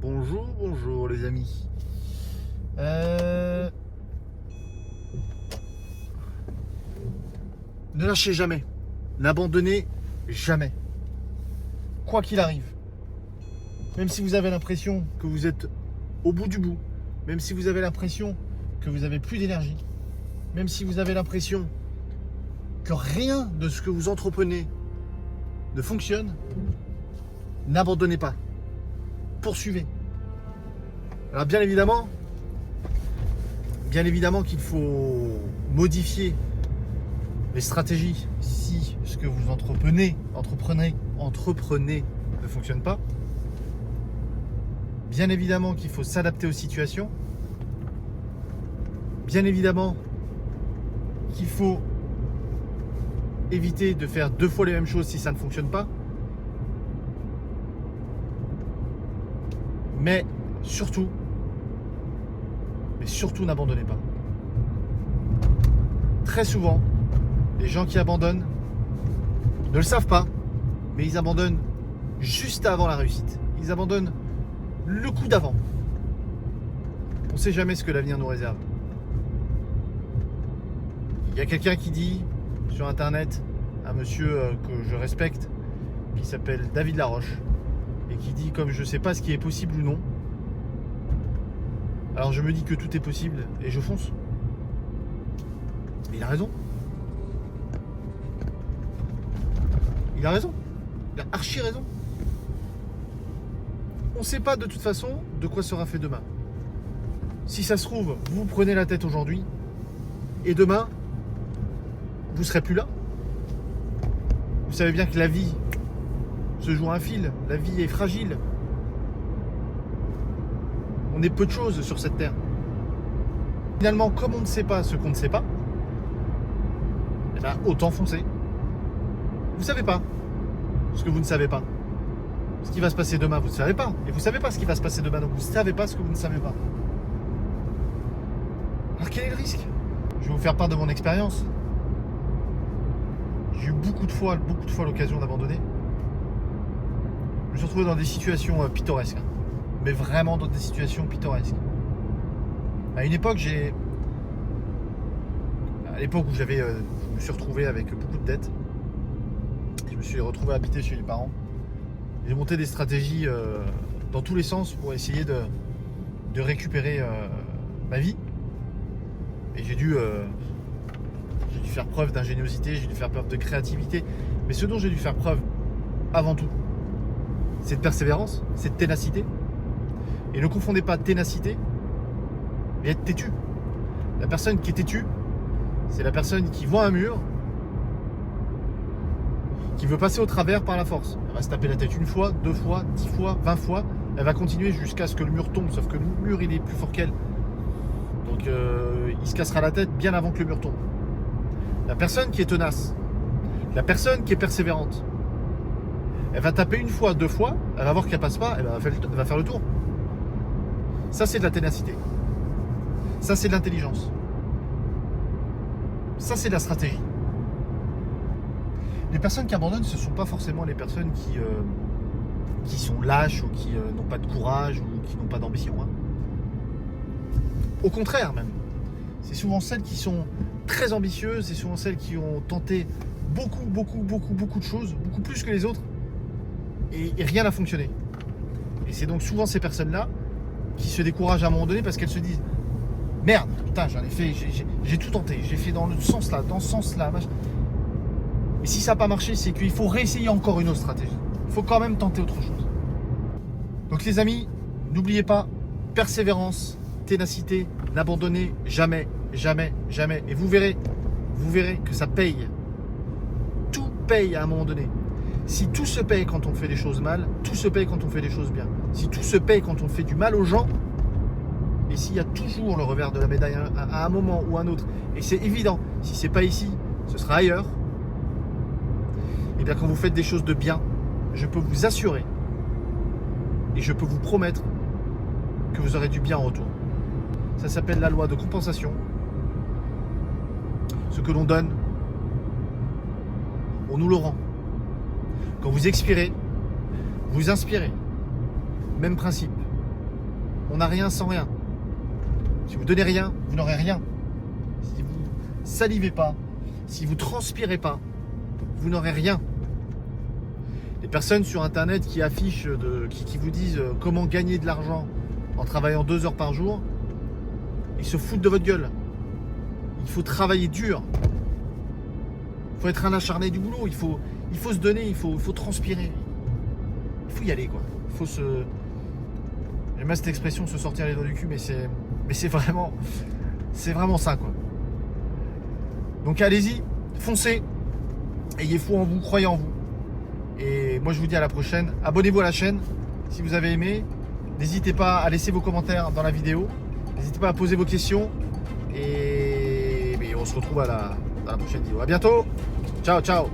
Bonjour les amis. Ne lâchez jamais, n'abandonnez jamais, quoi qu'il arrive. Même si vous avez l'impression que vous êtes au bout du bout, même si vous avez l'impression que vous n'avez plus d'énergie, même si vous avez l'impression que rien de ce que vous entreprenez ne fonctionne, n'abandonnez pas. Poursuivez. Alors bien évidemment qu'il faut modifier les stratégies si ce que vous entreprenez ne fonctionne pas. Bien évidemment qu'il faut s'adapter aux situations. Bien évidemment qu'il faut éviter de faire 2 fois les mêmes choses si ça ne fonctionne pas. Mais surtout, n'abandonnez pas. Très souvent, les gens qui abandonnent ne le savent pas, mais ils abandonnent juste avant la réussite. Ils abandonnent le coup d'avant. On ne sait jamais ce que l'avenir nous réserve. Il y a quelqu'un qui dit sur internet, un monsieur que je respecte, qui s'appelle David Laroche, et qui dit comme je ne sais pas ce qui est possible ou non, alors je me dis que tout est possible et je fonce. Mais il a raison. Il a raison. Il a archi raison. On ne sait pas de toute façon de quoi sera fait demain. Si ça se trouve, vous prenez la tête aujourd'hui et demain, vous ne serez plus là. Vous savez bien que la vie se joue à un fil. La vie est fragile. On est peu de choses sur cette terre. Finalement, comme on ne sait pas ce qu'on ne sait pas, eh ben, autant foncer. Vous ne savez pas ce que vous ne savez pas. Ce qui va se passer demain, vous ne savez pas. Et vous ne savez pas ce qui va se passer demain, donc vous ne savez pas ce que vous ne savez pas. Alors quel est le risque? Je vais vous faire part de mon expérience. J'ai eu beaucoup de fois l'occasion d'abandonner. Je me suis retrouvé dans des situations pittoresques. Mais vraiment dans des situations pittoresques. À une époque, où je me suis retrouvé avec beaucoup de dettes, je me suis retrouvé à habiter chez les parents. J'ai monté des stratégies dans tous les sens pour essayer de récupérer ma vie. Et j'ai dû faire preuve d'ingéniosité, j'ai dû faire preuve de créativité. Mais ce dont j'ai dû faire preuve avant tout, c'est de persévérance, c'est de ténacité. Et ne confondez pas ténacité et être têtu. La personne qui est têtue, c'est la personne qui voit un mur, qui veut passer au travers par la force. Elle va se taper la tête 1 fois, 2 fois, 10 fois, 20 fois. Elle va continuer jusqu'à ce que le mur tombe, sauf que le mur il est plus fort qu'elle. Donc il se cassera la tête bien avant que le mur tombe. La personne qui est tenace, la personne qui est persévérante, elle va taper 1 fois, 2 fois, elle va voir qu'elle passe pas, elle va faire le tour. Ça, c'est de la ténacité. Ça, c'est de l'intelligence. Ça, c'est de la stratégie. Les personnes qui abandonnent, ce ne sont pas forcément les personnes qui sont lâches ou qui n'ont pas de courage ou qui n'ont pas d'ambition. Hein. Au contraire, même. C'est souvent celles qui sont très ambitieuses, c'est souvent celles qui ont tenté beaucoup de choses, beaucoup plus que les autres, et rien n'a fonctionné. Et c'est donc souvent ces personnes-là qui se découragent à un moment donné parce qu'elles se disent merde, putain, j'en ai fait, j'ai tout tenté, j'ai fait dans ce sens-là, machin. Et si ça n'a pas marché, c'est qu'il faut réessayer encore une autre stratégie. Il faut quand même tenter autre chose. Donc les amis, n'oubliez pas, persévérance, ténacité, n'abandonnez jamais, jamais, jamais. Et vous verrez que ça paye. Tout paye à un moment donné. Si tout se paye quand on fait des choses mal, tout se paye quand on fait des choses bien. Si tout se paye quand on fait du mal aux gens, et s'il y a toujours le revers de la médaille à un moment ou à un autre, et c'est évident, si c'est pas ici, ce sera ailleurs, et bien quand vous faites des choses de bien, je peux vous assurer, et je peux vous promettre que vous aurez du bien en retour. Ça s'appelle la loi de compensation. Ce que l'on donne, on nous le rend. Quand vous expirez, vous inspirez. même principe. On n'a rien sans rien. Si vous donnez rien, vous n'aurez rien. Si vous salivez pas, si vous transpirez pas, vous n'aurez rien. Les personnes sur internet qui affichent, qui vous disent comment gagner de l'argent en travaillant 2 heures par jour, ils se foutent de votre gueule. Il faut travailler dur. Il faut être un acharné du boulot. Il faut se donner, il faut transpirer. Il faut y aller, quoi. Il faut se... J'aime bien cette expression, se sortir les doigts du cul, mais c'est vraiment ça, quoi. Donc allez-y, foncez, ayez foi en vous, croyez en vous. Et moi je vous dis à la prochaine. Abonnez-vous à la chaîne si vous avez aimé. N'hésitez pas à laisser vos commentaires dans la vidéo. N'hésitez pas à poser vos questions. Et on se retrouve dans la prochaine vidéo. À bientôt. Ciao, ciao.